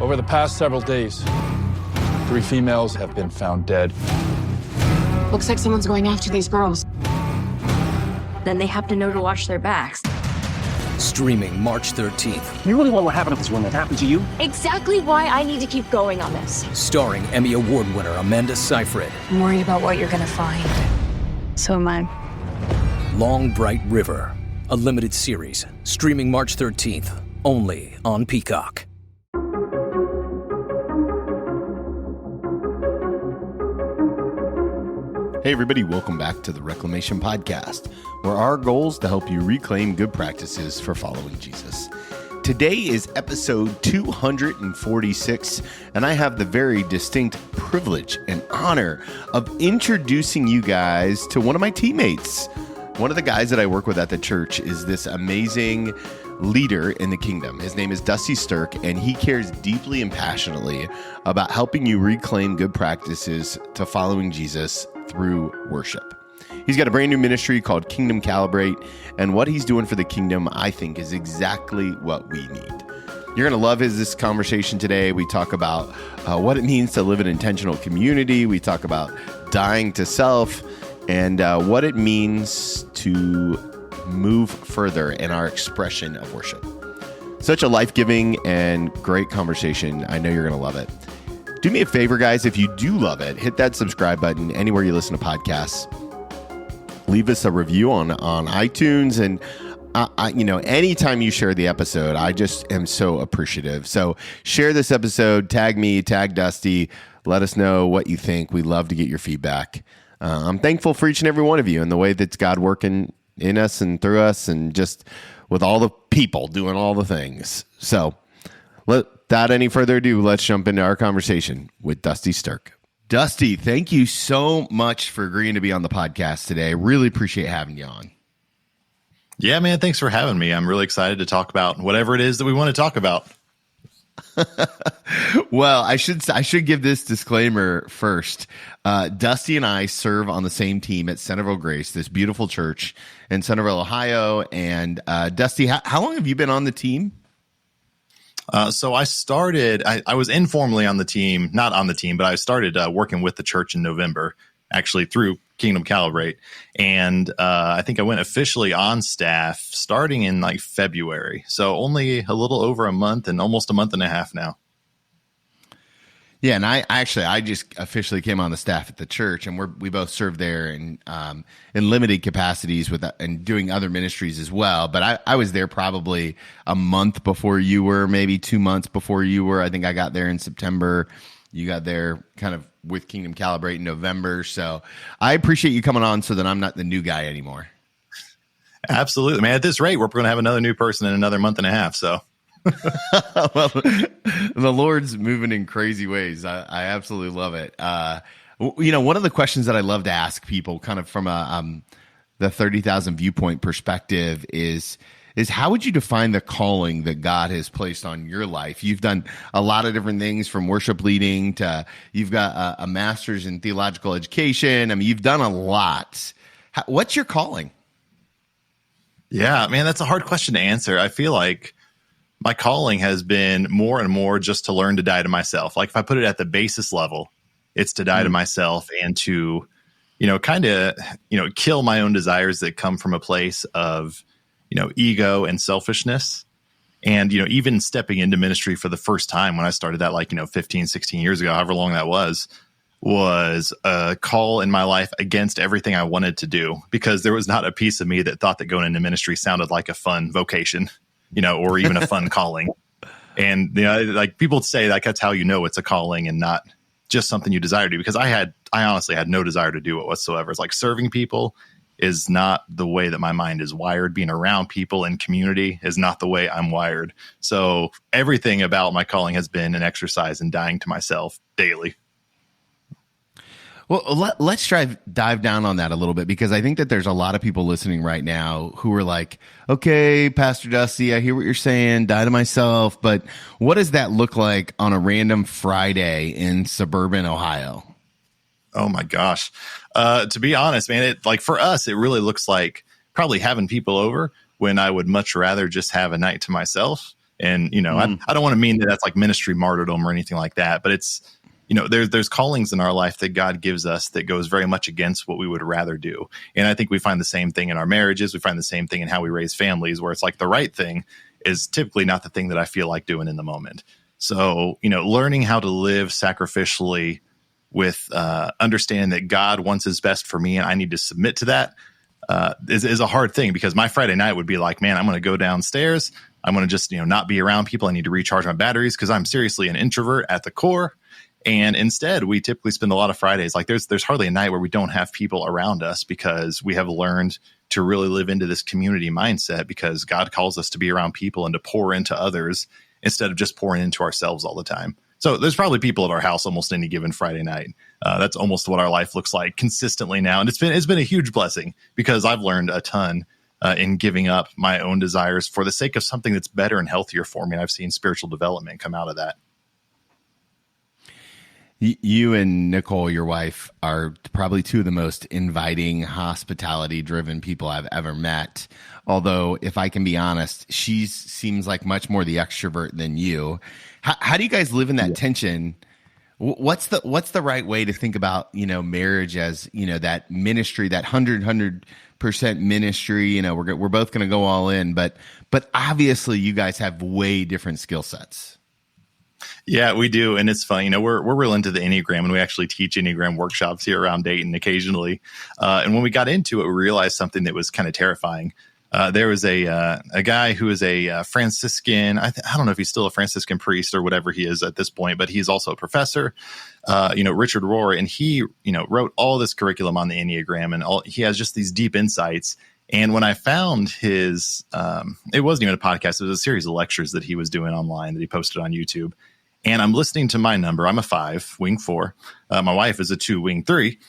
Over the past several days, 3 females have been found dead. Looks like someone's going after these girls. Then they have to know to watch their backs. Streaming March 13th. You really want what happened to this woman that happened to you? Exactly why I need to keep going on this. Starring Emmy Award winner Amanda Seyfried. I'm worried about what you're gonna find. So am I. Long Bright River. A limited series. Streaming March 13th. Only on Peacock. Hey everybody, welcome back to the Reclamation Podcast, where our goal is to help you reclaim good practices for following Jesus. Today is episode 246, and I have the very distinct privilege and honor of introducing you guys to one of my teammates. One of the guys that I work with at the church is this amazing leader in the kingdom. His name is Dusty Sturk, and he cares deeply and passionately about helping you reclaim good practices to following Jesus through worship. He's got a brand new ministry called Kingdom Calibrate, and what he's doing for the kingdom, I think, is exactly what we need. You're going to love this conversation today. We talk about what it means to live in intentional community. We talk about dying to self and what it means to move further in our expression of worship. Such a life-giving and great conversation. I know you're going to love it. Do me a favor, guys. If you do love it, hit that subscribe button anywhere you listen to podcasts. Leave us a review on iTunes. And, anytime you share the episode, I just am so appreciative. So share this episode, tag me, tag Dusty. Let us know what you think. We love to get your feedback. I'm thankful for each and every one of you and the way that's God working in us and through us and just with all the people doing all the things. So without any further ado, let's jump into our conversation with Dusty Sturk. Dusty, thank you so much for agreeing to be on the podcast today. Really appreciate having you on. Yeah, man, thanks for having me. I'm really excited to talk about whatever it is that we want to talk about. Well, I should give this disclaimer first. Dusty and I serve on the same team at Centerville Grace, this beautiful church in Centerville, Ohio. And Dusty, how long have you been on the team? So I started, I was informally on the team, not on the team, but I started working with the church in November, actually through Kingdom Calibrate. And I think I went officially on staff starting in like February. So only a little over a month and almost a month and a half now. Yeah, and I just officially came on the staff at the church, and we both serve there in limited capacities and doing other ministries as well. But I was there probably a month before you were, maybe 2 months before you were. I think I got there in September. You got there kind of with Kingdom Calibrate in November. So I appreciate you coming on so that I'm not the new guy anymore. Absolutely, man. At this rate, we're going to have another new person in another month and a half. So. Well, the Lord's moving in crazy ways. I absolutely love it. One of the questions that I love to ask people kind of from the 30,000 viewpoint perspective is how would you define the calling that God has placed on your life? You've done a lot of different things from worship leading to you've got a master's in theological education. I mean, you've done a lot. What's your calling? Yeah, man, that's a hard question to answer. I feel like my calling has been more and more just to learn to die to myself. Like if I put it at the basis level, it's to die to myself and to, kind of, kill my own desires that come from a place of, ego and selfishness. And, even stepping into ministry for the first time when I started that, 15, 16 years ago, however long that was a call in my life against everything I wanted to do because there was not a piece of me that thought that going into ministry sounded like a fun vocation. Or even a fun calling. And, like people say that's how it's a calling and not just something you desire to do. Because I honestly had no desire to do it whatsoever. It's like serving people is not the way that my mind is wired. Being around people in community is not the way I'm wired. So everything about my calling has been an exercise in dying to myself daily. Well, let's dive down on that a little bit because I think that there's a lot of people listening right now who are like, okay, Pastor Dusty, I hear what you're saying, die to myself, but what does that look like on a random Friday in suburban Ohio? Oh my gosh. To be honest, man, for us, it really looks like probably having people over when I would much rather just have a night to myself. And, I don't want to mean that that's like ministry martyrdom or anything like that, but it's, there's callings in our life that God gives us that goes very much against what we would rather do. And I think we find the same thing in our marriages. We find the same thing in how we raise families, where it's like the right thing is typically not the thing that I feel like doing in the moment. So, learning how to live sacrificially with understanding that God wants his best for me and I need to submit to that is a hard thing, because my Friday night would be like, man, I'm going to go downstairs. I'm going to just, not be around people. I need to recharge my batteries because I'm seriously an introvert at the core. And instead, we typically spend a lot of Fridays, like there's hardly a night where we don't have people around us, because we have learned to really live into this community mindset, because God calls us to be around people and to pour into others instead of just pouring into ourselves all the time. So there's probably people at our house almost any given Friday night. That's almost what our life looks like consistently now. And it's been a huge blessing, because I've learned a ton in giving up my own desires for the sake of something that's better and healthier for me. And I've seen spiritual development come out of that. You and Nicole, your wife, are probably two of the most inviting, hospitality-driven people I've ever met. Although, if I can be honest, she seems like much more the extrovert than you. How do you guys live in that tension? What's the right way to think about, marriage as, that ministry, that 100% ministry? We're both going to go all in, but obviously you guys have way different skill sets. Yeah, we do. And it's fun. We're real into the Enneagram, and we actually teach Enneagram workshops here around Dayton occasionally. And when we got into it, we realized something that was kind of terrifying. There was a guy who is a Franciscan. I don't know if he's still a Franciscan priest or whatever he is at this point, but he's also a professor, Richard Rohr. And he, wrote all this curriculum on the Enneagram, and he has just these deep insights. And when I found his, it wasn't even a podcast, it was a series of lectures that he was doing online that he posted on YouTube. And I'm listening to my number. I'm a 5, wing 4. My wife is a 2, wing 3.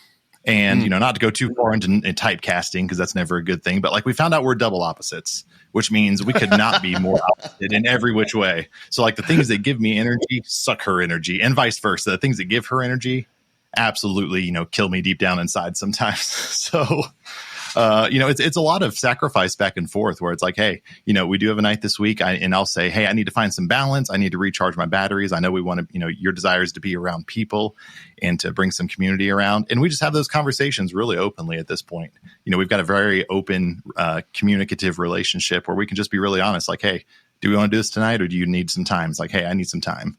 And, not to go too far into typecasting, because that's never a good thing. But we found out we're double opposites, which means we could not be more opposite in every which way. So the things that give me energy suck her energy, and vice versa. The things that give her energy absolutely, kill me deep down inside sometimes. So, it's a lot of sacrifice back and forth, where it's like, hey, we do have a night this week, and I'll say, hey, I need to find some balance. I need to recharge my batteries. I know we want to, your desire is to be around people and to bring some community around. And we just have those conversations really openly at this point. We've got a very open, communicative relationship where we can just be really honest. Like, hey, do we want to do this tonight, or do you need some time? It's like, hey, I need some time.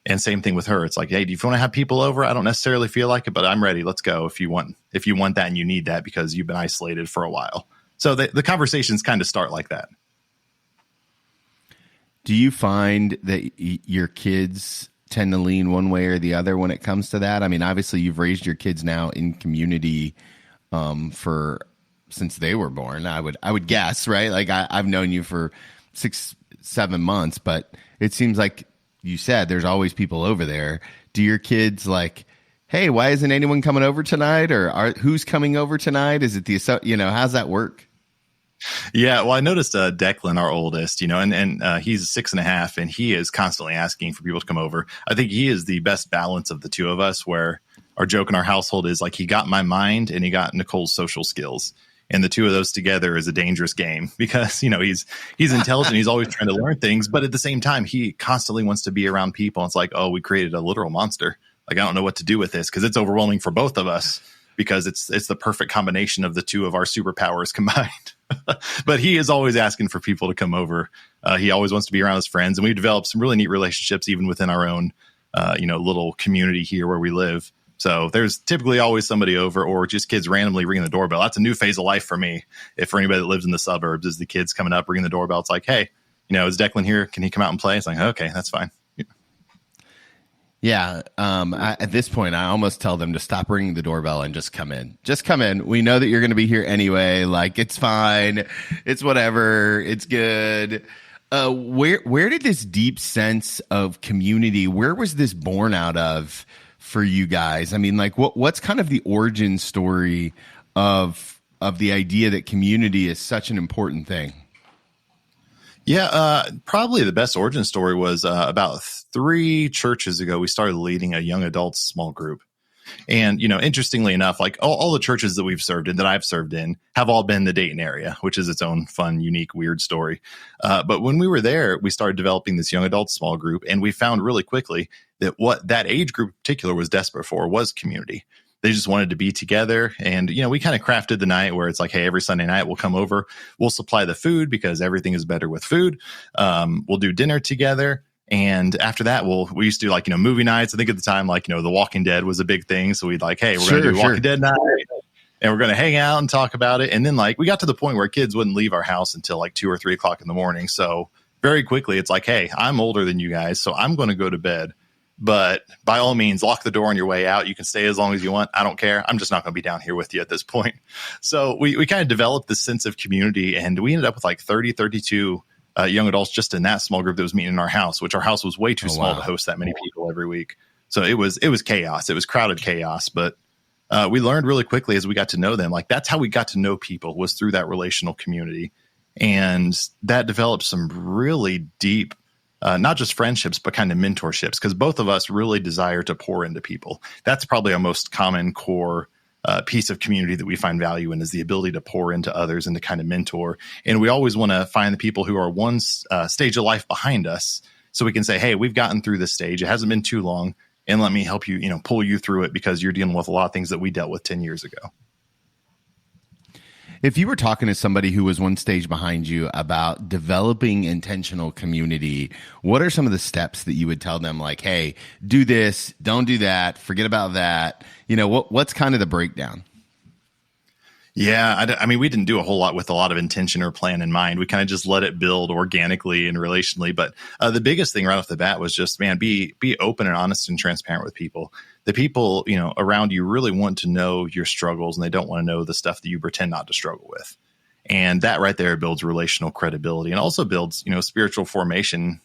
And same thing with her. It's like, hey, do you want to have people over? I don't necessarily feel like it, but I'm ready. Let's go if you want that and you need that because you've been isolated for a while. So the conversations kind of start like that. Do you find that your kids tend to lean one way or the other when it comes to that? I mean, obviously you've raised your kids now in community since they were born. I would guess, right? I've known you for 6-7 months, but it seems like you said there's always people over there. Do your kids hey, why isn't anyone coming over tonight? Or who's coming over tonight? Is it how's that work? Yeah, well, I noticed Declan, our oldest, and he's 6.5, and he is constantly asking for people to come over. I think he is the best balance of the two of us, where our joke in our household is he got my mind and he got Nicole's social skills. And the two of those together is a dangerous game, because, he's intelligent. He's always trying to learn things. But at the same time, he constantly wants to be around people. It's like, oh, we created a literal monster. I don't know what to do with this, because it's overwhelming for both of us, because it's the perfect combination of the two of our superpowers combined. But he is always asking for people to come over. He always wants to be around his friends. And we've developed some really neat relationships, even within our own, little community here where we live. So there's typically always somebody over, or just kids randomly ringing the doorbell. That's a new phase of life for me. If for anybody that lives in the suburbs, is the kids coming up, ringing the doorbell. It's like, hey, is Declan here? Can he come out and play? It's like, okay, that's fine. Yeah. At this point, I almost tell them to stop ringing the doorbell and just come in. Just come in. We know that you're going to be here anyway. It's fine. It's whatever. It's good. Where did this deep sense of community, where was this born out of for you guys? I mean, what's kind of the origin story of the idea that community is such an important thing? Yeah, probably the best origin story was about 3 churches ago. We started leading a young adults small group. And, interestingly enough, like all the churches that we've served in, that I've served in, have all been in the Dayton area, which is its own fun, unique, weird story. But when we were there, we started developing this young adult small group, and we found really quickly that what that age group in particular was desperate for was community. They just wanted to be together. And, we kind of crafted the night where it's like, hey, every Sunday night we'll come over, we'll supply the food because everything is better with food. We'll do dinner together. And after that, we used to do like, movie nights. I think at the time, like, The Walking Dead was a big thing. So we'd like, hey, we're going to do Walking Dead night and we're going to hang out and talk about it. And then like we got to the point where kids wouldn't leave our house until like 2 or 3 o'clock in the morning. So very quickly it's like, hey, I'm older than you guys, so I'm going to go to bed. But by all means, lock the door on your way out. You can stay as long as you want. I don't care. I'm just not going to be down here with you at this point. So we kind of developed this sense of community, and we ended up with like 32 young adults just in that small group that was meeting in our house, which our house was way too small to host that many people every week. So it was chaos. It was crowded chaos. But we learned really quickly as we got to know them, like that's how we got to know people, was through that relational community. And that developed some really deep not just friendships, but kind of mentorships, because both of us really desire to pour into people. That's probably our most common core piece of community that we find value in, is the ability to pour into others and to kind of mentor. And we always want to find the people who are one stage of life behind us, so we can say, hey, we've gotten through this stage. It hasn't been too long. And let me help you, pull you through it, because you're dealing with a lot of things that we dealt with 10 years ago. If you were talking to somebody who was one stage behind you about developing intentional community, what are some of the steps that you would tell them? Like, hey, do this, don't do that, forget about that. What's kind of the breakdown? Yeah, I mean, we didn't do a whole lot with a lot of intention or plan in mind. We kind of just let it build organically and relationally. But the biggest thing right off the bat was just, man, be open and honest and transparent with people. The people, around you really want to know your struggles, and they don't want to know the stuff that you pretend not to struggle with. And that right there builds relational credibility, and also builds, spiritual formation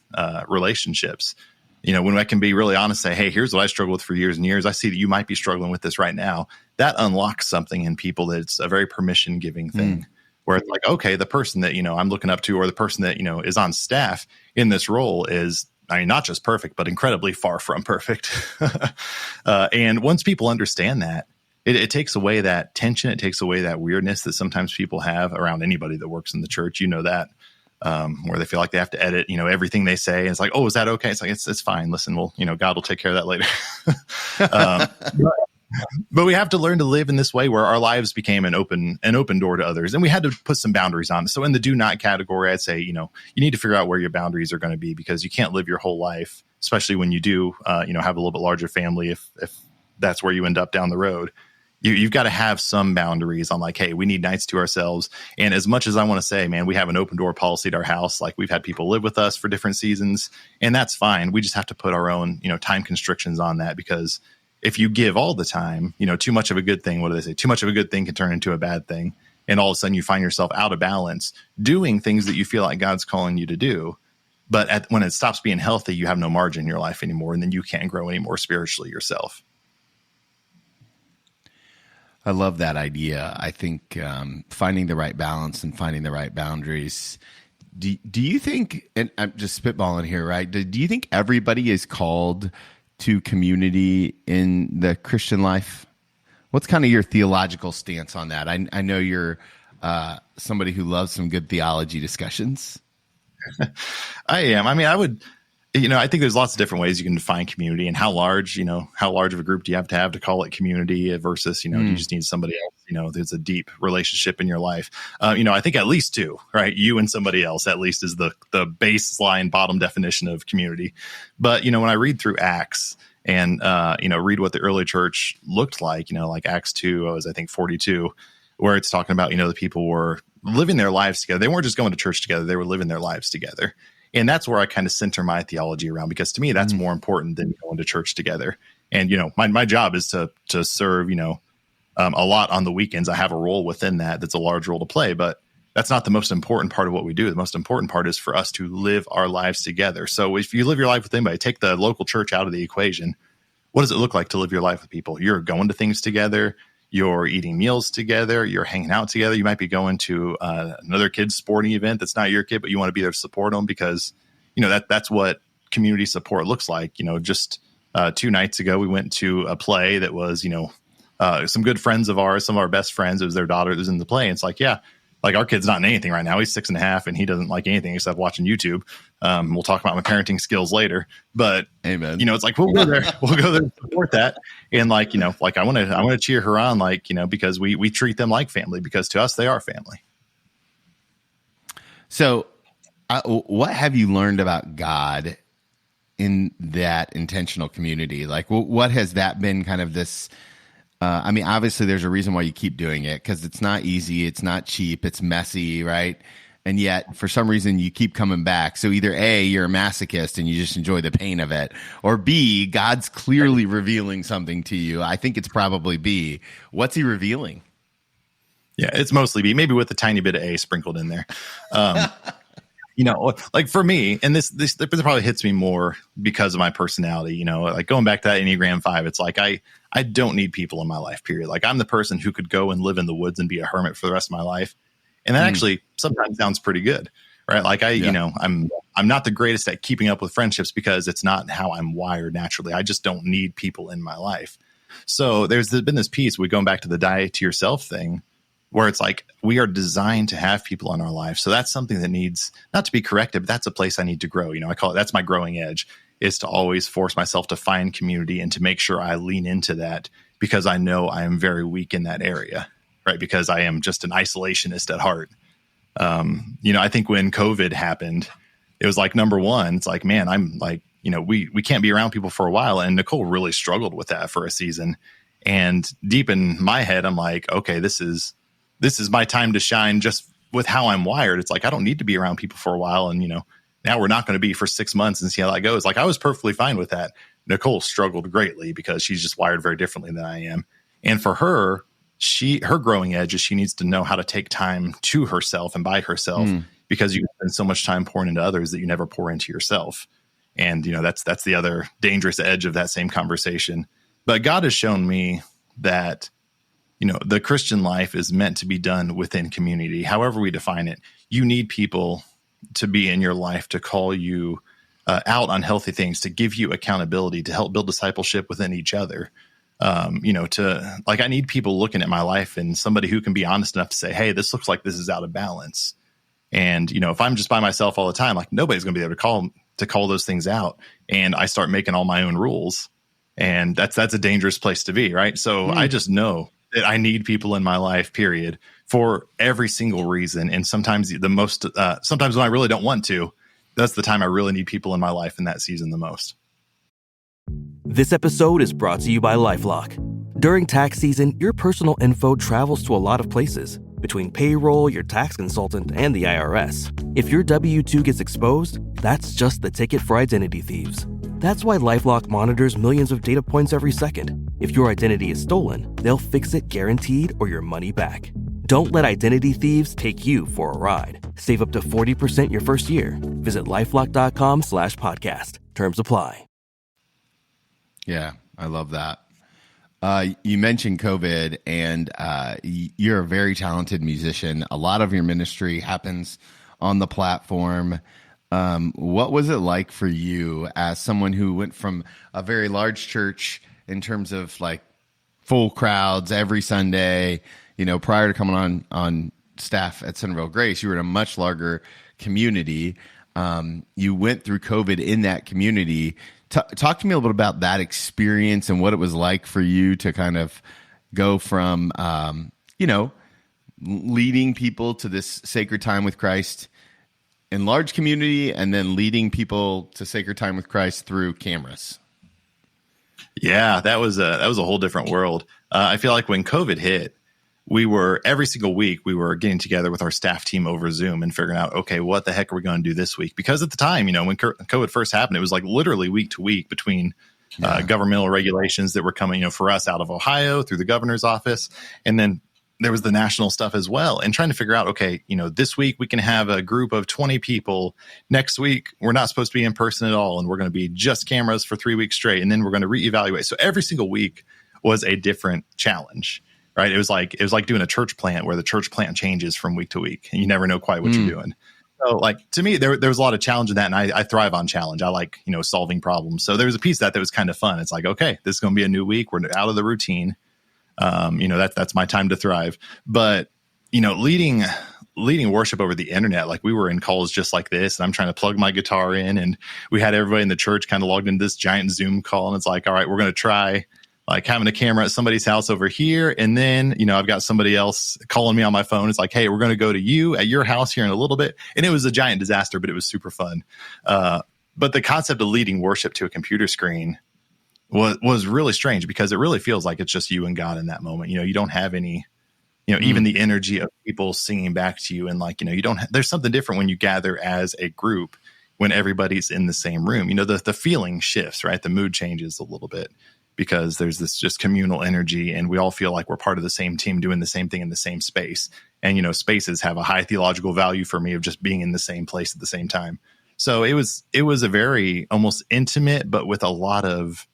relationships. When I can be really honest, say, hey, here's what I struggled with for years and years. I see that you might be struggling with this right now. That unlocks something in people that's a very permission giving thing, where it's like, okay, the person that, I'm looking up to, or the person that, is on staff in this role is, not just perfect, but incredibly far from perfect. And once people understand that, it takes away that tension. It takes away that weirdness that sometimes people have around anybody that works in the church. That. Where they feel like they have to edit, everything they say. And it's like, oh, is that okay? It's like, it's fine. Listen, God will take care of that later. But we have to learn to live in this way where our lives became an open door to others. And we had to put some boundaries on. So in the do not category, I'd say, you need to figure out where your boundaries are going to be, because you can't live your whole life, especially when you do, have a little bit larger family, if that's where you end up down the road. You've got to have some boundaries on, like, hey, we need nights to ourselves. And as much as I want to say, man, we have an open door policy at our house. Like, we've had people live with us for different seasons, and that's fine. We just have to put our own, time constrictions on that, because if you give all the time, too much of a good thing, what do they say? Too much of a good thing can turn into a bad thing. And all of a sudden you find yourself out of balance doing things that you feel like God's calling you to do. But when it stops being healthy, you have no margin in your life anymore. And then you can't grow anymore spiritually yourself. I love that idea. I think finding the right balance and finding the right boundaries. Do you think, and I'm just spitballing here, right? Do you think everybody is called to community in the Christian life? What's kind of your theological stance on that? I know you're somebody who loves some good theology discussions. I am. I would, I think there's lots of different ways you can define community, and how large of a group do you have to call it community versus, do you just need somebody else, there's a deep relationship in your life. I think at least two, right? You and somebody else at least is the baseline bottom definition of community. But, when I read through Acts and, read what the early church looked like, like Acts 2, I was, I think 42, where it's talking about, the people were living their lives together. They weren't just going to church together. They were living their lives together. And that's where I kind of center my theology around, because to me, that's more important than going to church together. And, my job is to serve, a lot on the weekends. I have a role within that's a large role to play, but that's not the most important part of what we do. The most important part is for us to live our lives together. So if you live your life with anybody, take the local church out of the equation. What does it look like to live your life with people? You're going to things together. You're eating meals together. You're hanging out together. You might be going to another kid's sporting event that's not your kid, but you want to be there to support them, because, that's what community support looks like. Just 2 nights ago, we went to a play that was, some good friends of ours, some of our best friends. It was their daughter that was in the play. And it's like, yeah, like our kid's not in anything right now. He's 6.5 and he doesn't like anything except watching YouTube. We'll talk about my parenting skills later, but amen. It's like, we'll go there and support that. And like, like I want to cheer her on, like, because we treat them like family, because to us, they are family. So what have you learned about God in that intentional community? Like, what has that been kind of this, obviously there's a reason why you keep doing it, because it's not easy, it's not cheap, it's messy, right? And yet, for some reason, you keep coming back. So either A, you're a masochist and you just enjoy the pain of it, or B, God's clearly revealing something to you. I think it's probably B. What's he revealing? Yeah, it's mostly B, maybe with a tiny bit of A sprinkled in there. Like for me, and this probably hits me more because of my personality, like going back to that Enneagram 5, it's like, I don't need people in my life, period. Like I'm the person who could go and live in the woods and be a hermit for the rest of my life. And that actually sometimes sounds pretty good, right? Like I'm not the greatest at keeping up with friendships because it's not how I'm wired naturally. I just don't need people in my life. So there's been this piece, we going back to the die to yourself thing, where it's like we are designed to have people in our life. So that's something that needs not to be corrected, but that's a place I need to grow. I call it, that's my growing edge, is to always force myself to find community and to make sure I lean into that, because I know I am very weak in that area, right? Because I am just an isolationist at heart. I think when COVID happened, it was like, number one, it's like, man, I'm like, we can't be around people for a while. And Nicole really struggled with that for a season. And deep in my head, I'm like, okay, this is my time to shine, just with how I'm wired. It's like, I don't need to be around people for a while. And, now we're not going to be for 6 months and see how that goes. Like I was perfectly fine with that. Nicole struggled greatly because she's just wired very differently than I am. And for her, her growing edge is she needs to know how to take time to herself and by herself, because you spend so much time pouring into others that you never pour into yourself. And, that's the other dangerous edge of that same conversation. But God has shown me that, the Christian life is meant to be done within community. However we define it, you need people to be in your life to call you out on healthy things, to give you accountability, to help build discipleship within each other. I need people looking at my life and somebody who can be honest enough to say, hey, this looks like this is out of balance. And, if I'm just by myself all the time, like nobody's going to be able to call those things out. And I start making all my own rules, and that's a dangerous place to be. Right. So I just know that I need people in my life, period, for every single reason. And sometimes sometimes when I really don't want to, that's the time I really need people in my life in that season the most. This episode is brought to you by LifeLock. During tax season, your personal info travels to a lot of places, between payroll, your tax consultant, and the IRS. If your W-2 gets exposed, that's just the ticket for identity thieves. That's why LifeLock monitors millions of data points every second. If your identity is stolen, they'll fix it guaranteed or your money back. Don't let identity thieves take you for a ride. Save up to 40% your first year. Visit LifeLock.com/podcast. Terms apply. Yeah, I love that. You mentioned COVID, and you're a very talented musician. A lot of your ministry happens on the platform. What was it like for you as someone who went from a very large church in terms of like full crowds every Sunday, prior to coming on staff at Centerville Grace, you were in a much larger community. You went through COVID in that community. Talk to me a little bit about that experience and what it was like for you to kind of go from, leading people to this sacred time with Christ in large community, and then leading people to sacred time with Christ through cameras. Yeah, that was a whole different world. I feel like when COVID hit, every single week we were getting together with our staff team over Zoom and figuring out, okay, what the heck are we going to do this week? Because at the time, when COVID first happened, it was like literally week to week between governmental regulations that were coming, for us out of Ohio through the governor's office. And then there was the national stuff as well, and trying to figure out, okay, this week we can have a group of 20 people. Next week, we're not supposed to be in person at all, and we're going to be just cameras for 3 weeks straight. And then we're going to reevaluate. So every single week was a different challenge, right? It was like doing a church plant where the church plant changes from week to week and you never know quite what you're doing. So like to me, there was a lot of challenge in that, and I thrive on challenge. I like, solving problems. So there was a piece that was kind of fun. It's like, okay, this is going to be a new week. We're out of the routine. That's my time to thrive. But leading worship over the internet, like we were in calls just like this, and I'm trying to plug my guitar in, and we had everybody in the church kind of logged into this giant Zoom call, and it's like, all right, we're going to try like having a camera at somebody's house over here. And then, I've got somebody else calling me on my phone. It's like, hey, we're going to go to you at your house here in a little bit. And it was a giant disaster, but it was super fun. But the concept of leading worship to a computer screen was really strange, because it really feels like it's just you and God in that moment. You don't have any, even the energy of people singing back to you. And like, there's something different when you gather as a group, when everybody's in the same room. The feeling shifts, right? The mood changes a little bit, because there's this just communal energy, and we all feel like we're part of the same team doing the same thing in the same space. And, spaces have a high theological value for me of just being in the same place at the same time. So it was a very almost intimate, but with a lot of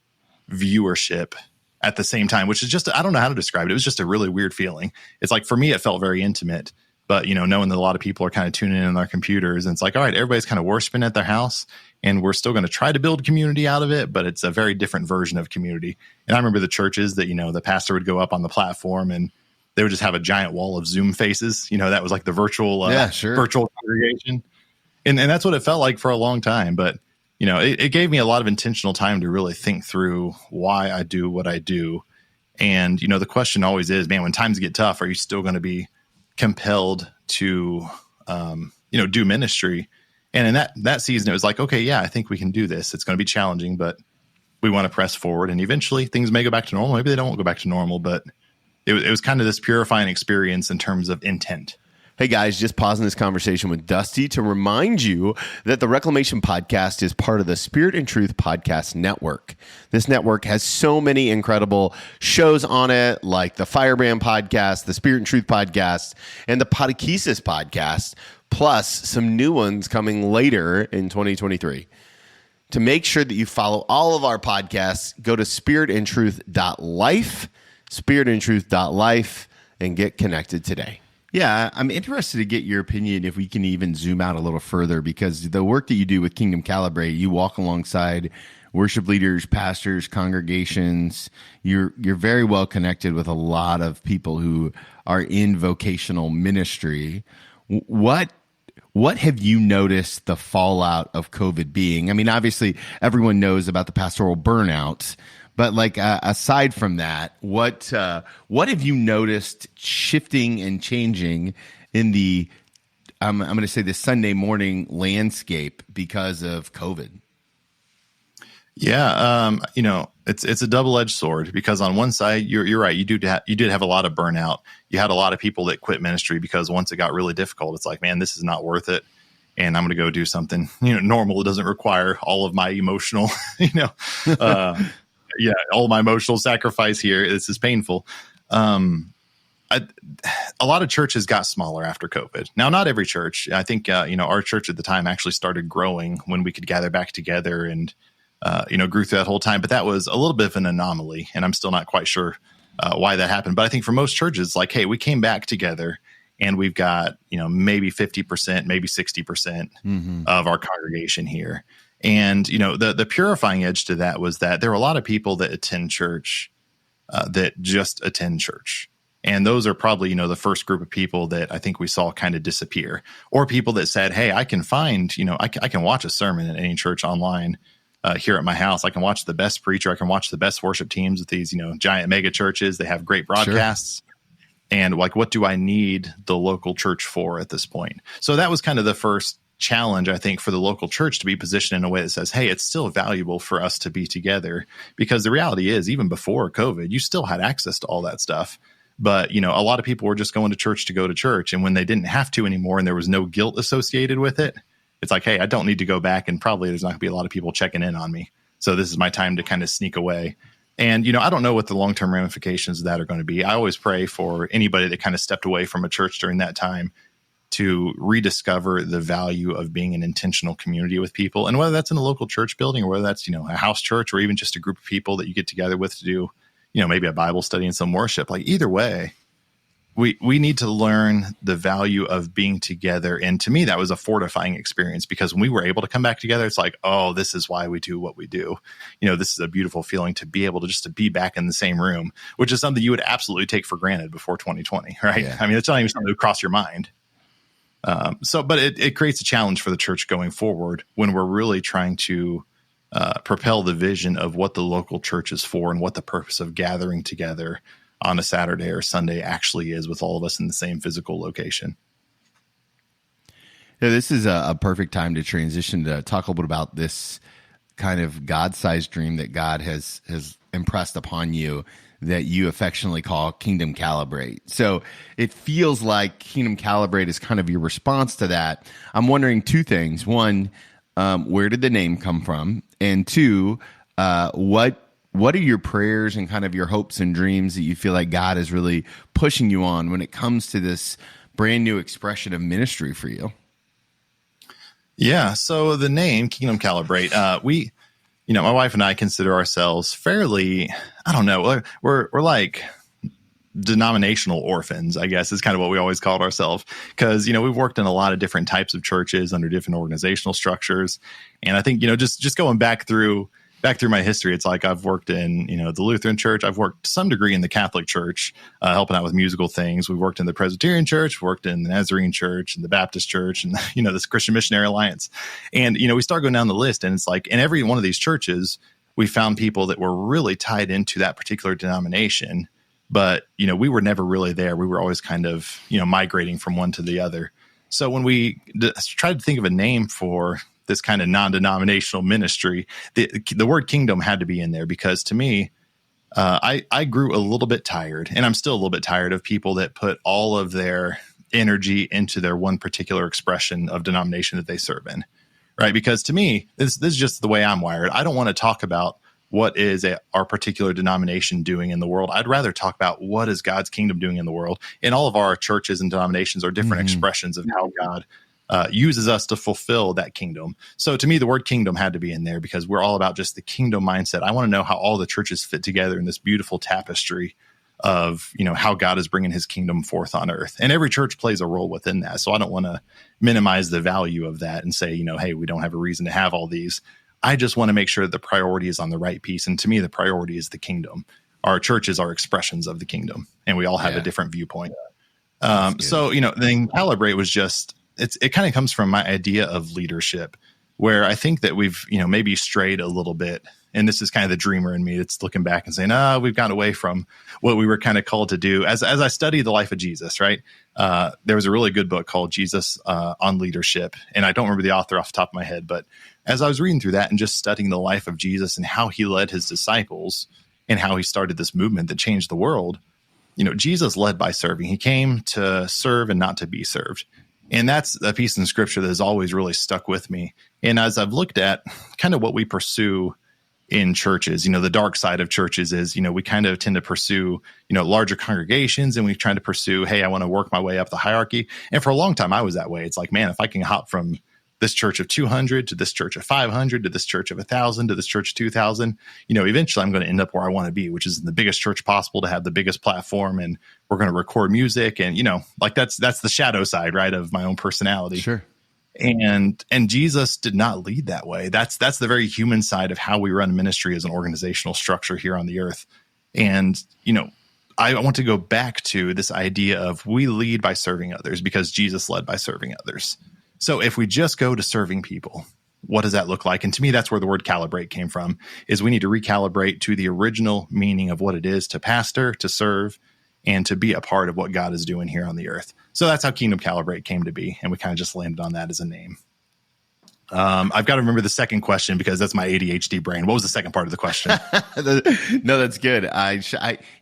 viewership at the same time, which is just, I don't know how to describe it. It was just a really weird feeling. It's like, for me, it felt very intimate, but knowing that a lot of people are kind of tuning in on their computers, and it's like, all right, everybody's kind of worshiping at their house, and we're still going to try to build community out of it, but it's a very different version of community. And I remember the churches that, the pastor would go up on the platform, and they would just have a giant wall of Zoom faces. That was like the virtual, virtual congregation. And that's what it felt like for a long time. But, it gave me a lot of intentional time to really think through why I do what I do. And, the question always is, man, when times get tough, are you still going to be compelled to, do ministry? And in that season, it was like, okay, yeah, I think we can do this. It's going to be challenging, but we want to press forward. And eventually things may go back to normal. Maybe they don't go back to normal, but it was kind of this purifying experience in terms of intent. Hey guys, just pausing this conversation with Dusty to remind you that the Reclamation Podcast is part of the Spirit and Truth Podcast Network. This network has so many incredible shows on it, like the Firebrand Podcast, the Spirit and Truth Podcast, and the Podakesis Podcast, plus some new ones coming later in 2023. To make sure that you follow all of our podcasts, go to spiritandtruth.life, spiritandtruth.life, and get connected today. Yeah, I'm interested to get your opinion if we can even zoom out a little further, because the work that you do with Kingdom Calibrate, you walk alongside worship leaders, pastors, congregations. You're very well connected with a lot of people who are in vocational ministry. What have you noticed the fallout of COVID being? I mean, obviously everyone knows about the pastoral burnout, but like aside from that, what have you noticed shifting and changing in the I'm going to say the Sunday morning landscape because of COVID? Yeah, it's a double-edged sword, because on one side, you're right, you did have a lot of burnout. You had a lot of people that quit ministry because once it got really difficult, it's like, man, this is not worth it, and I'm going to go do something normal. It doesn't require all of my emotional, all my emotional sacrifice here. This is painful. A lot of churches got smaller after COVID. Now, not every church. I think our church at the time actually started growing when we could gather back together, and grew through that whole time. But that was a little bit of an anomaly, and I'm still not quite sure why that happened. But I think for most churches, like, hey, we came back together, and we've got maybe 50%, maybe 60% of our congregation here. And the purifying edge to that was that there are a lot of people that attend church that just attend church. And those are probably, the first group of people that I think we saw kind of disappear, or people that said, hey, I can find, I can watch a sermon in any church online here at my house. I can watch the best preacher. I can watch the best worship teams with these, giant mega churches. They have great broadcasts. Sure. And like, what do I need the local church for at this point? So that was kind of the first challenge, I think, for the local church to be positioned in a way that says, hey, it's still valuable for us to be together, because the reality is, even before COVID, you still had access to all that stuff. But, a lot of people were just going to church to go to church. And when they didn't have to anymore and there was no guilt associated with it, it's like, hey, I don't need to go back, and probably there's not going to be a lot of people checking in on me. So this is my time to kind of sneak away. And, I don't know what the long-term ramifications of that are going to be. I always pray for anybody that kind of stepped away from a church during that time to rediscover the value of being an intentional community with people. And whether that's in a local church building, or whether that's, a house church, or even just a group of people that you get together with to do, maybe a Bible study and some worship, like either way, we need to learn the value of being together. And to me, that was a fortifying experience, because when we were able to come back together, it's like, oh, this is why we do what we do. This is a beautiful feeling to be able to be back in the same room, which is something you would absolutely take for granted before 2020, right? Yeah. I mean, it's not even something that would cross your mind. But it creates a challenge for the church going forward when we're really trying to propel the vision of what the local church is for and what the purpose of gathering together on a Saturday or Sunday actually is, with all of us in the same physical location. Yeah, this is a perfect time to transition to talk a little bit about this kind of God-sized dream that God has impressed upon you, that you affectionately call Kingdom Calibrate. So it feels like Kingdom Calibrate is kind of your response to that. I'm wondering two things. One, where did the name come from? And two, what are your prayers and kind of your hopes and dreams that you feel like God is really pushing you on when it comes to this brand new expression of ministry for you? Yeah. So the name Kingdom Calibrate, my wife and I consider ourselves fairly, I don't know, we're like denominational orphans, I guess, is kind of what we always called ourselves, because, we've worked in a lot of different types of churches under different organizational structures. And I think, just going back through my history, it's like I've worked in, the Lutheran church. I've worked to some degree in the Catholic church, helping out with musical things. We've worked in the Presbyterian church, worked in the Nazarene church and the Baptist church and, this Christian Missionary Alliance. And, we start going down the list, and it's like in every one of these churches, we found people that were really tied into that particular denomination. But, we were never really there. We were always kind of, migrating from one to the other. So when we tried to think of a name for this kind of non-denominational ministry, the word kingdom had to be in there, because to me, I grew a little bit tired, and I'm still a little bit tired of people that put all of their energy into their one particular expression of denomination that they serve in, right? Because to me, this is just the way I'm wired. I don't want to talk about what is our particular denomination doing in the world. I'd rather talk about what is God's kingdom doing in the world. And all of our churches and denominations are different expressions of how God uses us to fulfill that kingdom. So to me, the word kingdom had to be in there, because we're all about just the kingdom mindset. I want to know how all the churches fit together in this beautiful tapestry of, how God is bringing his kingdom forth on earth. And every church plays a role within that. So I don't want to minimize the value of that and say, hey, we don't have a reason to have all these. I just want to make sure that the priority is on the right piece. And to me, the priority is the kingdom. Our churches are expressions of the kingdom, and we all have a different viewpoint. So, then Calibrate was just, it kind of comes from my idea of leadership, where I think that we've, maybe strayed a little bit. And this is kind of the dreamer in me that's looking back and saying, we've gone away from what we were kind of called to do. As I studied the life of Jesus, right? There was a really good book called Jesus on Leadership. And I don't remember the author off the top of my head, but as I was reading through that and just studying the life of Jesus and how he led his disciples and how he started this movement that changed the world, Jesus led by serving. He came to serve and not to be served. And that's a piece in scripture that has always really stuck with me. And as I've looked at kind of what we pursue in churches, the dark side of churches is, we kind of tend to pursue, larger congregations, and we try to pursue, hey, I want to work my way up the hierarchy. And for a long time, I was that way. It's like, man, if I can hop from this church of 200 to this church of 500 to this church of 1,000 to this church of 2,000, eventually I'm going to end up where I want to be, which is the biggest church possible, to have the biggest platform, and we're going to record music, and that's the shadow side, right, of my own personality. Sure. And Jesus did not lead that way. That's the very human side of how we run ministry as an organizational structure here on the earth. And I want to go back to this idea of we lead by serving others, because Jesus led by serving others. So if we just go to serving people, what does that look like? And to me, that's where the word calibrate came from, is we need to recalibrate to the original meaning of what it is to pastor, to serve, and to be a part of what God is doing here on the earth. So that's how Kingdom Calibrate came to be. And we kind of just landed on that as a name. I've got to remember the second question, because that's my ADHD brain. What was the second part of the question? No, that's good. I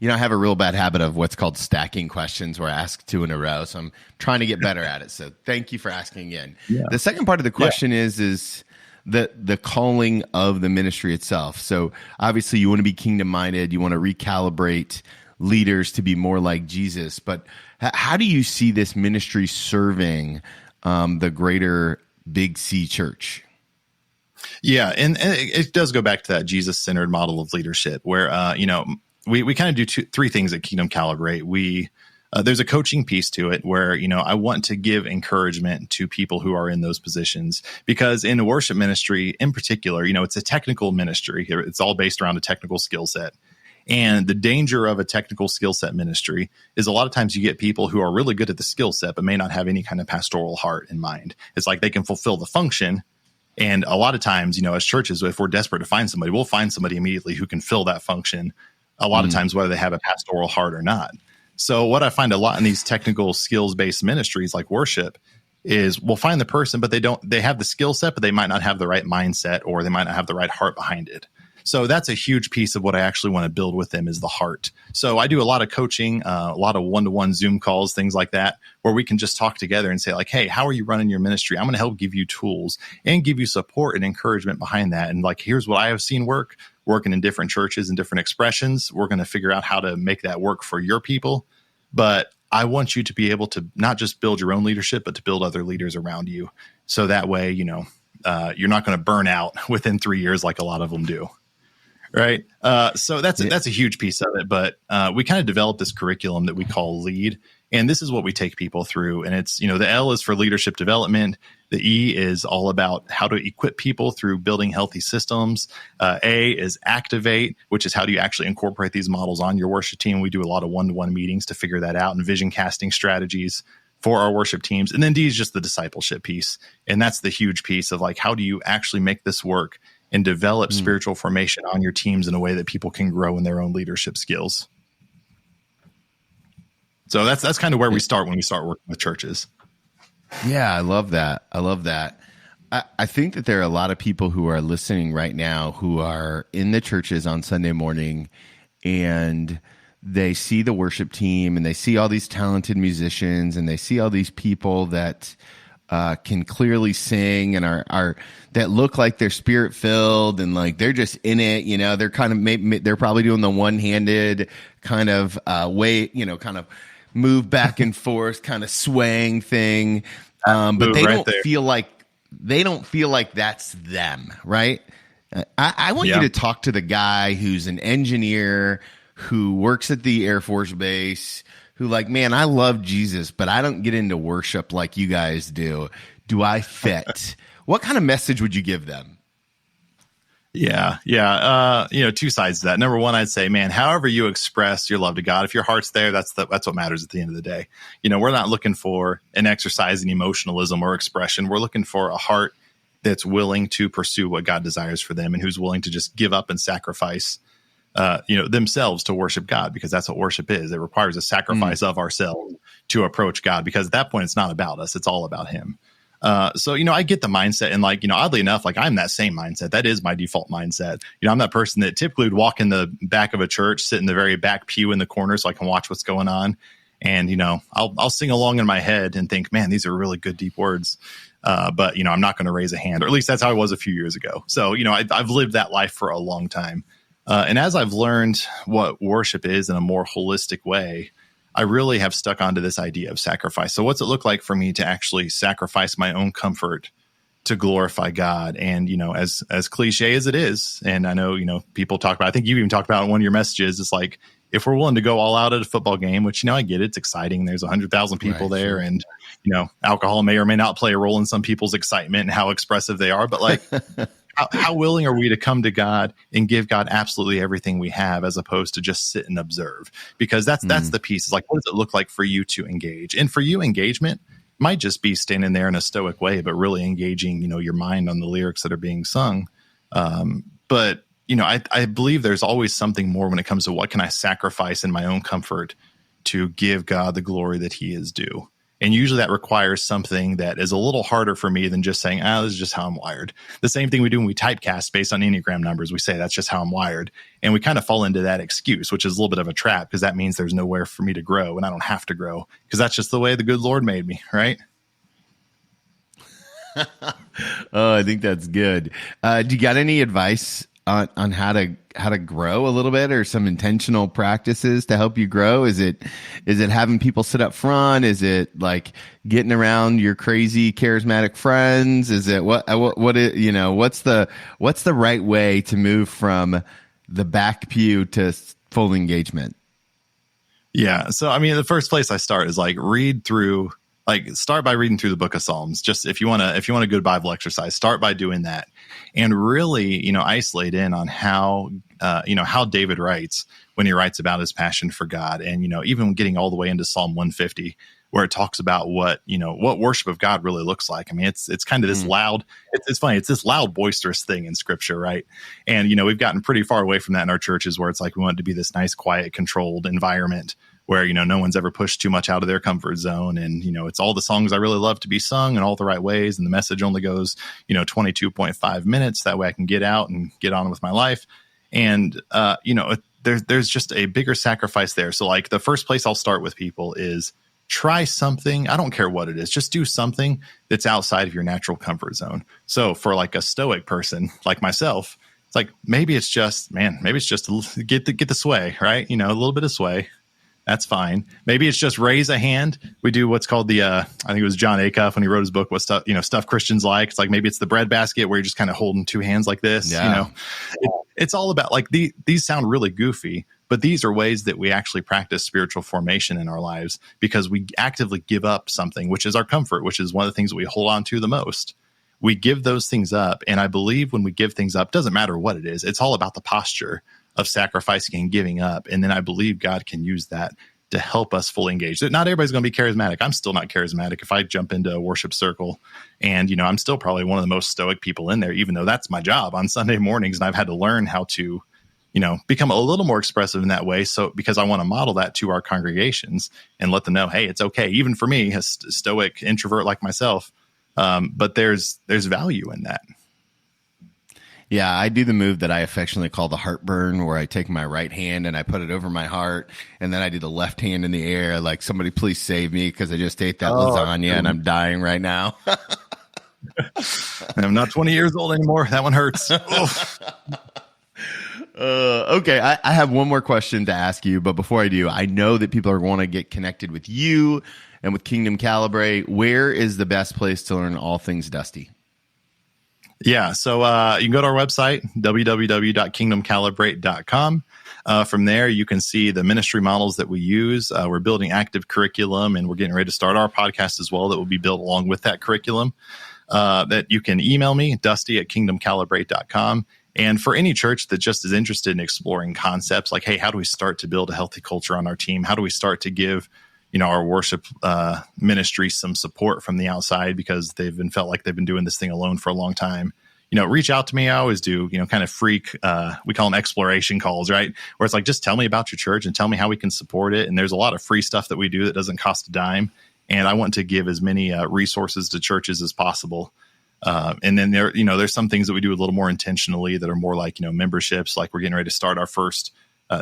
have a real bad habit of what's called stacking questions, where I ask two in a row. So I'm trying to get better at it. So thank you for asking again. Yeah. The second part of the question is the calling of the ministry itself. So obviously you want to be kingdom minded. You want to recalibrate leaders to be more like Jesus. But how do you see this ministry serving the greater Big C church? Yeah, and it does go back to that Jesus-centered model of leadership, where we kind of do three things at Kingdom Calibrate. We there's a coaching piece to it where, I want to give encouragement to people who are in those positions, because in a worship ministry in particular, it's a technical ministry. It's all based around a technical skill set. And the danger of a technical skill set ministry is a lot of times you get people who are really good at the skill set, but may not have any kind of pastoral heart in mind. It's like they can fulfill the function. And a lot of times, as churches, if we're desperate to find somebody, we'll find somebody immediately who can fill that function a lot of times, whether they have a pastoral heart or not. So what I find a lot in these technical skills-based ministries like worship is we'll find the person, but they have the skill set, but they might not have the right mindset, or they might not have the right heart behind it. So that's a huge piece of what I actually want to build with them is the heart. So I do a lot of coaching, a lot of one-to-one Zoom calls, things like that, where we can just talk together and say like, hey, how are you running your ministry? I'm going to help give you tools and give you support and encouragement behind that. And like, here's what I have seen working in different churches and different expressions. We're going to figure out how to make that work for your people. But I want you to be able to not just build your own leadership, but to build other leaders around you. So that way, you're not going to burn out within 3 years like a lot of them do. Right. So that's a huge piece of it. But we kind of developed this curriculum that we call LEAD. And this is what we take people through. And it's, the L is for leadership development. The E is all about how to equip people through building healthy systems. A is activate, which is how do you actually incorporate these models on your worship team. We do a lot of one-to-one meetings to figure that out and vision casting strategies for our worship teams. And then D is just the discipleship piece. And that's the huge piece of like, how do you actually make this work and develop spiritual formation on your teams in a way that people can grow in their own leadership skills. So that's kind of where we start when we start working with churches. Yeah, I love that. I think that there are a lot of people who are listening right now who are in the churches on Sunday morning, and they see the worship team and they see all these talented musicians and they see all these people that can clearly sing and are that look like they're spirit filled and like they're just in it. They're kind of they're probably doing the one-handed kind of way, kind of move back and forth, kind of swaying thing. But they don't feel like that's them, right? I want you to talk to the guy who's an engineer who works at the Air Force Base, who like, man, I love Jesus, but I don't get into worship like you guys do. Do I fit? What kind of message would you give them? Yeah. Two sides to that. Number one, I'd say, man, however you express your love to God, if your heart's there, that's what matters at the end of the day. We're not looking for an exercise in emotionalism or expression. We're looking for a heart that's willing to pursue what God desires for them and who's willing to just give up and sacrifice themselves to worship God, because that's what worship is. It requires a sacrifice of ourselves to approach God, because at that point, it's not about us. It's all about him. So I get the mindset, and oddly enough, I'm that same mindset. That is my default mindset. I'm that person that typically would walk in the back of a church, sit in the very back pew in the corner so I can watch what's going on. And, I'll sing along in my head and think, man, these are really good, deep words. But I'm not going to raise a hand, or at least that's how I was a few years ago. So, I've lived that life for a long time. And as I've learned what worship is in a more holistic way, I really have stuck onto this idea of sacrifice. So what's it look like for me to actually sacrifice my own comfort to glorify God? And, as cliche as it is, and I know, people talk about, I think you even talked about in one of your messages, it's like, if we're willing to go all out at a football game, which, I get it, it's exciting. There's 100,000 people there. Sure. And, alcohol may or may not play a role in some people's excitement and how expressive they are. But like, how willing are we to come to God and give God absolutely everything we have, as opposed to just sit and observe? Because that's the piece. It's like, what does it look like for you to engage? And for you, engagement might just be standing there in a stoic way, but really engaging, your mind on the lyrics that are being sung. But I believe there's always something more when it comes to what can I sacrifice in my own comfort to give God the glory that he is due. And usually that requires something that is a little harder for me than just saying, this is just how I'm wired. The same thing we do when we typecast based on Enneagram numbers. We say that's just how I'm wired. And we kind of fall into that excuse, which is a little bit of a trap, because that means there's nowhere for me to grow and I don't have to grow, because that's just the way the good Lord made me, right? Oh, I think that's good. Do you got any advice on how to grow a little bit, or some intentional practices to help you grow? Is it having people sit up front? Is it like getting around your crazy charismatic friends? Is it what's the right way to move from the back pew to full engagement? Yeah. So, I mean, the first place I start is start by reading through the book of Psalms. Just if you want a good Bible exercise, start by doing that and really, isolate in on how David writes when he writes about his passion for God. And, even getting all the way into Psalm 150, where it talks about what worship of God really looks like. I mean, it's kind of this loud, it's funny. It's this loud, boisterous thing in scripture. Right. And, we've gotten pretty far away from that in our churches, where it's like, we want it to be this nice, quiet, controlled environment where, no one's ever pushed too much out of their comfort zone. And, it's all the songs I really love to be sung in all the right ways. And the message only goes, 22.5 minutes. That way I can get out and get on with my life. And, there's just a bigger sacrifice there. So like the first place I'll start with people is try something. I don't care what it is. Just do something that's outside of your natural comfort zone. So for like a stoic person like myself, it's like, maybe it's just to get the sway, right? A little bit of sway. That's fine. Maybe it's just raise a hand. We do what's called I think it was John Acuff when he wrote his book, what stuff Christians like. It's like, maybe it's the bread basket where you're just kind of holding two hands like this. Yeah. It's all about like these sound really goofy, but these are ways that we actually practice spiritual formation in our lives, because we actively give up something, which is our comfort, which is one of the things that we hold on to the most. We give those things up. And I believe when we give things up, doesn't matter what it is, it's all about the posture of sacrificing and giving up. And then I believe God can use that to help us fully engage. Not everybody's going to be charismatic. I'm still not charismatic. If I jump into a worship circle and, I'm still probably one of the most stoic people in there, even though that's my job on Sunday mornings. And I've had to learn how to, become a little more expressive in that way. So, because I want to model that to our congregations and let them know, hey, it's okay. Even for me, a stoic introvert like myself. But there's value in that. Yeah, I do the move that I affectionately call the heartburn, where I take my right hand and I put it over my heart, and then I do the left hand in the air, like, somebody please save me because I just ate that lasagna and I'm dying right now. I'm not 20 years old anymore. That one hurts. Okay, I have one more question to ask you, but before I do, I know that people are going to get connected with you and with Kingdom Calibrate. Where is the best place to learn all things Dusty? Yeah, so you can go to our website, www.kingdomcalibrate.com. From there, you can see the ministry models that we use. We're building active curriculum, and we're getting ready to start our podcast as well that will be built along with that curriculum. That you can email me, dusty@kingdomcalibrate.com. And for any church that just is interested in exploring concepts like, hey, how do we start to build a healthy culture on our team? How do we start to give our worship ministry some support from the outside, because felt like they've been doing this thing alone for a long time. Reach out to me. I always do, kind of freak, we call them exploration calls, right? Where it's like, just tell me about your church and tell me how we can support it. And there's a lot of free stuff that we do that doesn't cost a dime. And I want to give as many resources to churches as possible. And then there's some things that we do a little more intentionally that are more like, memberships. Like, we're getting ready to start our first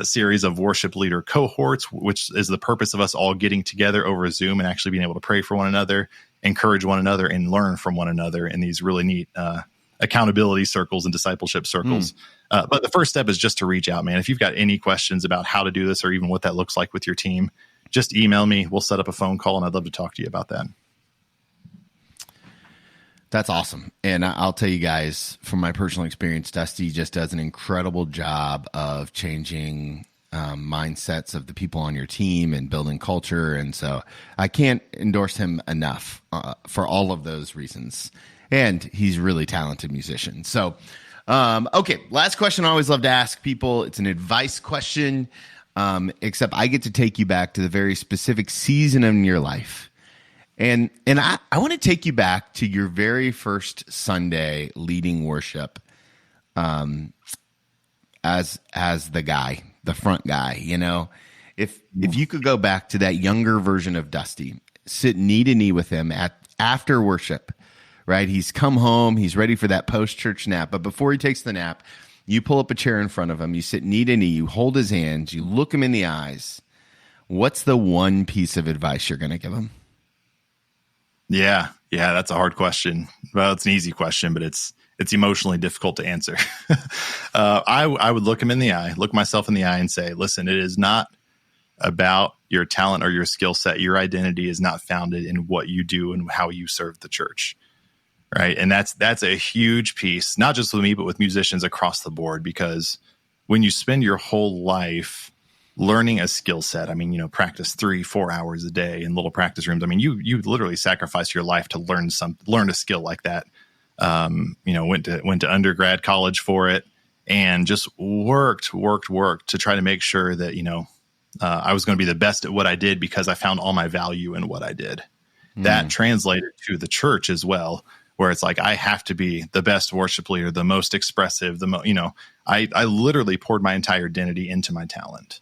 series of worship leader cohorts, which is the purpose of us all getting together over Zoom and actually being able to pray for one another, encourage one another, and learn from one another in these really neat accountability circles and discipleship circles. But the first step is just to reach out, man. If you've got any questions about how to do this or even what that looks like with your team, just email me. We'll set up a phone call, and I'd love to talk to you about that. That's awesome. And I'll tell you guys, from my personal experience, Dusty just does an incredible job of changing mindsets of the people on your team and building culture. And so I can't endorse him enough for all of those reasons. And he's a really talented musician. So, okay, last question I always love to ask people. It's an advice question, except I get to take you back to the very specific season in your life. And I want to take you back to your very first Sunday leading worship as the guy, the front guy, If you could go back to that younger version of Dusty, sit knee to knee with him after worship, right? He's come home, he's ready for that post-church nap, but before he takes the nap, you pull up a chair in front of him, you sit knee to knee, you hold his hands, you look him in the eyes. What's the one piece of advice you're going to give him? Yeah, that's a hard question. Well, it's an easy question, but it's emotionally difficult to answer. I would look him in the eye, look myself in the eye, and say, listen, it is not about your talent or your skill set. Your identity is not founded in what you do and how you serve the church, right? And that's a huge piece, not just with me, but with musicians across the board, because when you spend your whole life learning a skill set. I mean, practice 3-4 hours a day in little practice rooms. I mean, you literally sacrifice your life to learn a skill like that. Went to undergrad college for it, and just worked to try to make sure that, I was going to be the best at what I did, because I found all my value in what I did. That translated to the church as well, where it's like, I have to be the best worship leader, the most expressive, I literally poured my entire identity into my talent.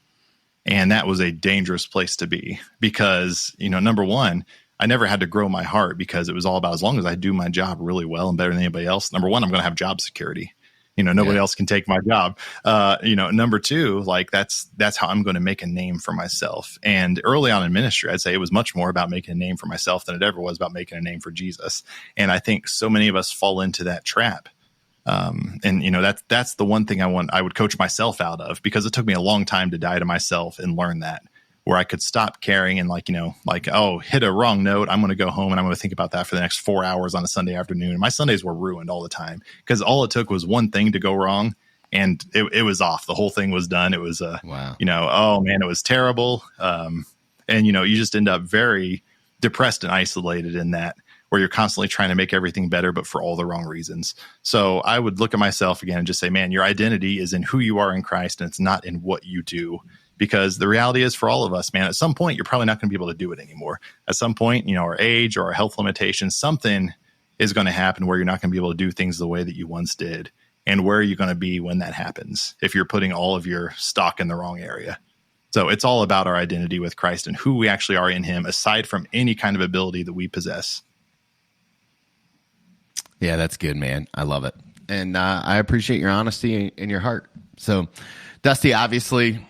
And that was a dangerous place to be, because, number one, I never had to grow my heart, because it was all about, as long as I do my job really well and better than anybody else, number one, I'm going to have job security. Nobody else can take my job. Number two, like that's how I'm going to make a name for myself. And early on in ministry, I'd say it was much more about making a name for myself than it ever was about making a name for Jesus. And I think so many of us fall into that trap. That's the one thing I would coach myself out of, because it took me a long time to die to myself and learn that, where I could stop caring and hit a wrong note, I'm going to go home and I'm going to think about that for the next 4 hours on a Sunday afternoon. And my Sundays were ruined all the time, because all it took was one thing to go wrong, and it was off. The whole thing was done. It was wow. Oh man, it was terrible. You just end up very depressed and isolated in that, where you're constantly trying to make everything better, but for all the wrong reasons. So I would look at myself again and just say, man, your identity is in who you are in Christ, and it's not in what you do. Because the reality is, for all of us, man, at some point, you're probably not going to be able to do it anymore. At some point, our age or our health limitations, something is going to happen where you're not going to be able to do things the way that you once did. And where are you going to be when that happens, if you're putting all of your stock in the wrong area? So it's all about our identity with Christ and who we actually are in him, aside from any kind of ability that we possess. Yeah, that's good, man. I love it. And I appreciate your honesty and your heart. So, Dusty, obviously,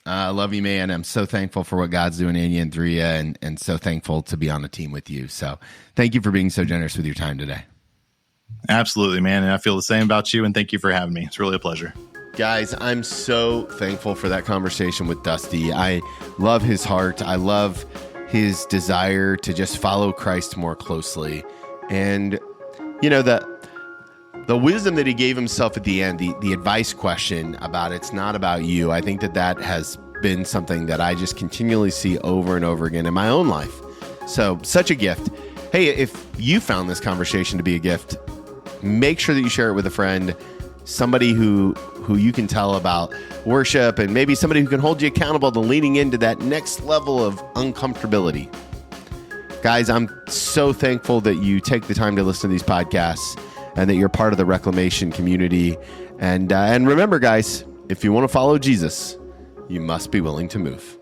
I love you, man. I'm so thankful for what God's doing in you and through you, and so thankful to be on the team with you. So thank you for being so generous with your time today. Absolutely, man. And I feel the same about you, and thank you for having me. It's really a pleasure. Guys, I'm so thankful for that conversation with Dusty. I love his heart. I love his desire to just follow Christ more closely. And, the wisdom that he gave himself at the end, the advice question about it's not about you, I think that has been something that I just continually see over and over again in my own life. So, such a gift. Hey, if you found this conversation to be a gift, make sure that you share it with a friend, somebody who you can tell about worship, and maybe somebody who can hold you accountable to leaning into that next level of uncomfortability. Guys, I'm so thankful that you take the time to listen to these podcasts, and that you're part of the Reclamation community. And remember, guys, if you want to follow Jesus, you must be willing to move.